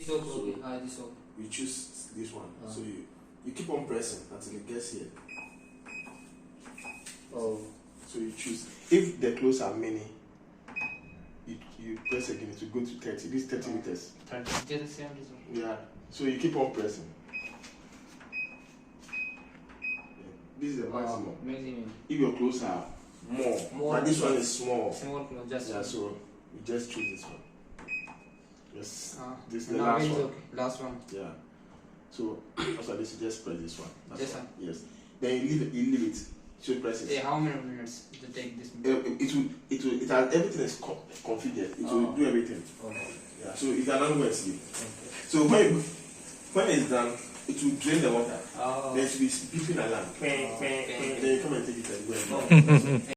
So you choose this one. So you keep on pressing until it gets here. Oh. So you choose. If the clothes are many, you press again to go to 30. This is 30 meters. 30. Yeah. So you keep on pressing. This is the maximum. If your clothes are more, but this one is small. Small clothes, just so you just choose this one. Yes. This is the now last one. Okay. Last one. Yeah. So after this, you just press this one. That's This all. one. Yes. Then you leave it. So press it. How many minutes to take this? It has everything is configured. It will do everything. Okay. Yeah. So you cannot go and sleep. Okay. So when it's done, it will drain the water. Then it will be beeping alarm. Then you come and take it and go and